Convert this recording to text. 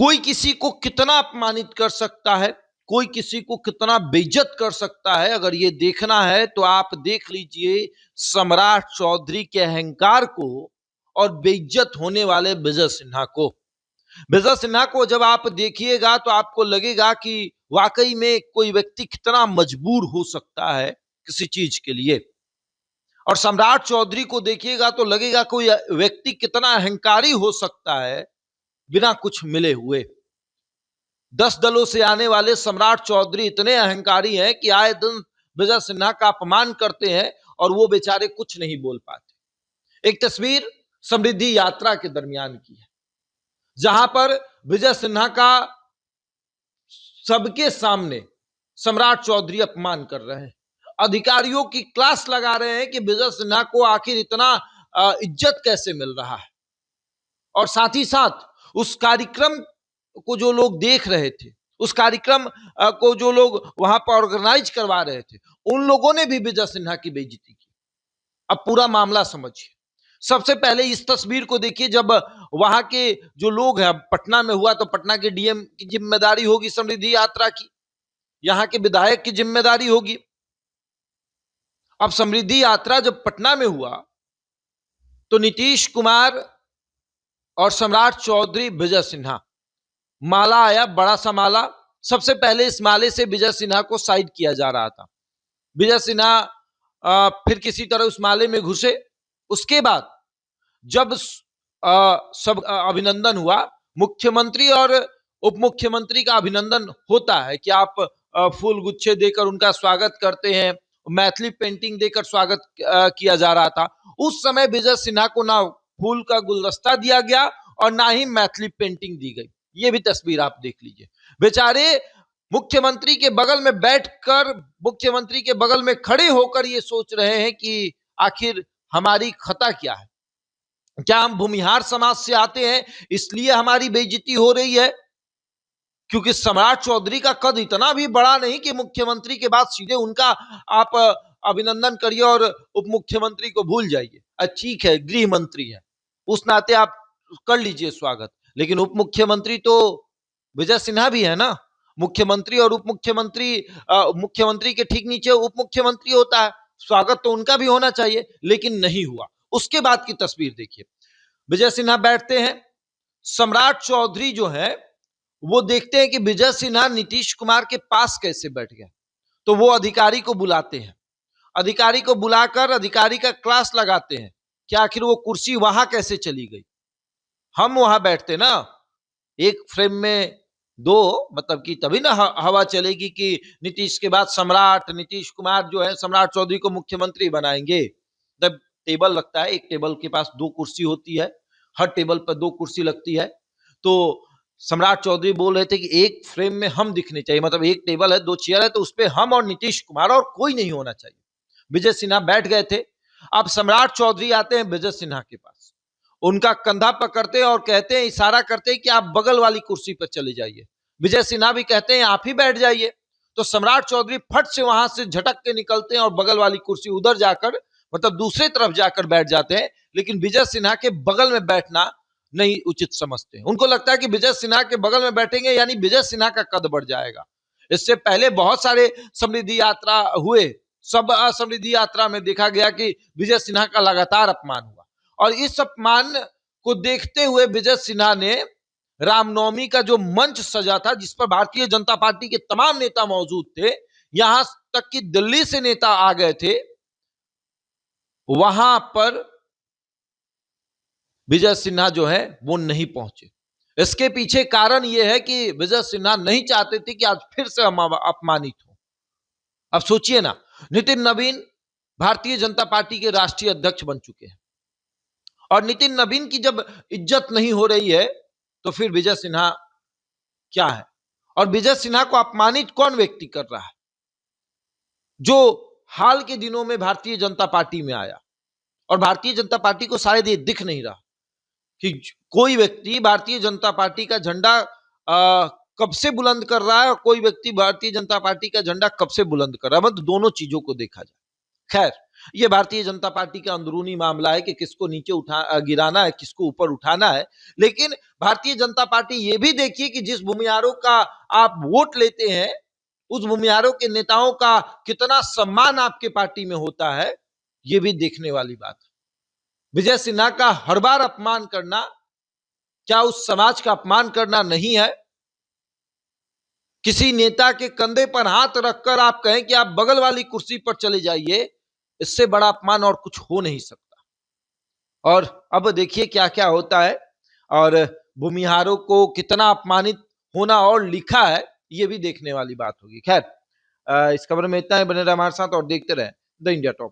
कोई किसी को कितना अपमानित कर सकता है, कोई किसी को कितना बेइज्जत कर सकता है, अगर ये देखना है तो आप देख लीजिए सम्राट चौधरी के अहंकार को और बेइज्जत होने वाले विजय सिन्हा को। विजय सिन्हा को जब आप देखिएगा तो आपको लगेगा कि वाकई में कोई व्यक्ति कितना मजबूर हो सकता है किसी चीज के लिए, और सम्राट चौधरी को देखिएगा तो लगेगा कोई व्यक्ति कितना अहंकारी हो सकता है बिना कुछ मिले हुए। 10 दलों से आने वाले सम्राट चौधरी इतने अहंकारी हैं कि आए दिन विजय सिन्हा का अपमान करते हैं और वो बेचारे कुछ नहीं बोल पाते। एक तस्वीर समृद्धि यात्रा के दरमियान की है, जहां पर विजय सिन्हा का सबके सामने सम्राट चौधरी अपमान कर रहे हैं, अधिकारियों की क्लास लगा रहे हैं कि विजय सिन्हा को आखिर इतना इज्जत कैसे मिल रहा है। और साथ ही साथ उस कार्यक्रम को जो लोग देख रहे थे, उस कार्यक्रम को जो लोग वहां पर ऑर्गेनाइज करवा रहे थे, उन लोगों ने भी विजय सिन्हा की बेइज्जती की। अब पूरा मामला समझिए। सबसे पहले इस तस्वीर को देखिए, जब वहां के जो लोग हैं, पटना में हुआ तो पटना के डीएम की जिम्मेदारी होगी समृद्धि यात्रा की, यहां के विधायक की जिम्मेदारी होगी। अब समृद्धि यात्रा जब पटना में हुआ तो नीतीश कुमार और सम्राट चौधरी, विजय सिन्हा, माला आया, बड़ा सा माला। सबसे पहले इस माले से विजय सिन्हा को साइड किया जा रहा था। विजय सिन्हा फिर किसी तरह उस माले में घुसे। उसके बाद जब सब अभिनंदन हुआ, मुख्यमंत्री और उप मुख्यमंत्री का अभिनंदन होता है कि आप फूल गुच्छे देकर उनका स्वागत करते हैं, मैथिली पेंटिंग देकर स्वागत किया जा रहा था। उस समय विजय सिन्हा को ना फूल का गुलदस्ता दिया गया और ना ही मैथिली पेंटिंग दी गई। ये भी तस्वीर आप देख लीजिए। बेचारे मुख्यमंत्री के बगल में बैठकर, मुख्यमंत्री के बगल में खड़े होकर ये सोच रहे हैं कि आखिर हमारी खता क्या है, क्या हम भूमिहार समाज से आते हैं इसलिए हमारी बेइज्जती हो रही है? क्योंकि सम्राट चौधरी का कद इतना भी बड़ा नहीं कि मुख्यमंत्री के बाद सीधे उनका आप अभिनंदन करिए और उप मुख्यमंत्री को भूल जाइए। ठीक है, गृह मंत्री है, उस नाते आप कर लीजिए स्वागत, लेकिन उप मुख्यमंत्री तो विजय सिन्हा भी है ना। मुख्यमंत्री और उप मुख्यमंत्री, मुख्यमंत्री के ठीक नीचे उप मुख्यमंत्री होता है, स्वागत तो उनका भी होना चाहिए, लेकिन नहीं हुआ। उसके बाद की तस्वीर देखिए, विजय सिन्हा बैठते हैं, सम्राट चौधरी जो है वो देखते हैं कि विजय सिन्हा नीतीश कुमार के पास कैसे बैठ गया, तो वो अधिकारी को बुलाते हैं। अधिकारी को बुलाकर अधिकारी का क्लास लगाते हैं कि आखिर वो कुर्सी वहां कैसे चली गई। हम वहां बैठते ना, एक फ्रेम में दो, मतलब कि तभी ना हवा चलेगी कि नीतीश के बाद सम्राट, नीतीश कुमार जो है सम्राट चौधरी को मुख्यमंत्री बनाएंगे। जब टेबल लगता है, एक टेबल के पास 2 कुर्सी होती है, हर टेबल पर 2 कुर्सी लगती है। तो सम्राट चौधरी बोल रहे थे कि एक फ्रेम में हम दिखने चाहिए, मतलब एक टेबल है, 2 चेयर है, तो उस पर हम और नीतीश कुमार और कोई नहीं होना चाहिए। विजय सिन्हा बैठ गए थे। अब सम्राट चौधरी आते हैं विजय सिन्हा के पास, उनका कंधा पकड़ते हैं और कहते हैं, इशारा करते हैं कि आप बगल वाली कुर्सी पर चले जाइए। विजय सिन्हा भी कहते हैं आप ही बैठ जाइए। तो सम्राट चौधरी फट से वहां से झटक के निकलते हैं और बगल वाली कुर्सी उधर जाकर, मतलब दूसरे तरफ जाकर बैठ जाते हैं। लेकिन विजय सिन्हा के बगल में बैठना नहीं उचित समझते हैं। उनको लगता है कि विजय सिन्हा के बगल में बैठेंगे यानी विजय सिन्हा का कद बढ़ जाएगा। इससे पहले बहुत सारे समृद्धि यात्रा हुए, सब समृद्धि यात्रा में देखा गया कि विजय सिन्हा का लगातार अपमान हुआ, और इस अपमान को देखते हुए विजय सिन्हा ने रामनवमी का जो मंच सजा था, जिस पर भारतीय जनता पार्टी के तमाम नेता मौजूद थे, यहां तक कि दिल्ली से नेता आ गए थे, वहां पर विजय सिन्हा जो है वो नहीं पहुंचे। इसके पीछे कारण यह है कि विजय सिन्हा नहीं चाहते थे कि आज फिर से हम अपमानित हो। अब सोचिए ना, नितिन नवीन भारतीय जनता पार्टी के राष्ट्रीय अध्यक्ष बन चुके हैं, और नितिन नवीन की जब इज्जत नहीं हो रही है तो फिर विजय सिन्हा क्या है? और विजय सिन्हा को अपमानित कौन व्यक्ति कर रहा है? जो हाल के दिनों में भारतीय जनता पार्टी में आया, और भारतीय जनता पार्टी को शायद ये दिख नहीं रहा कि कोई व्यक्ति भारतीय जनता पार्टी का झंडा कब से बुलंद कर रहा है और कोई व्यक्ति भारतीय जनता पार्टी का झंडा कब से बुलंद कर रहा है, मतलब दोनों चीजों को देखा जाए। खैर, ये भारतीय जनता पार्टी का अंदरूनी मामला है कि किसको नीचे गिराना है, किसको ऊपर उठाना है। लेकिन भारतीय जनता पार्टी ये भी देखिए कि जिस भूमिहारों का आप वोट लेते हैं, उस भूमिहारों के नेताओं का कितना सम्मान आपके पार्टी में होता है, ये भी देखने वाली बात है। विजय सिन्हा का हर बार अपमान करना क्या उस समाज का अपमान करना नहीं है? किसी नेता के कंधे पर हाथ रखकर आप कहें कि आप बगल वाली कुर्सी पर चले जाइए, इससे बड़ा अपमान और कुछ हो नहीं सकता। और अब देखिए क्या क्या होता है, और भूमिहारों को कितना अपमानित होना और लिखा है, ये भी देखने वाली बात होगी। खैर, इस खबर में इतना ही। बने रहे हमारे साथ और देखते रहे द इंडिया टॉप।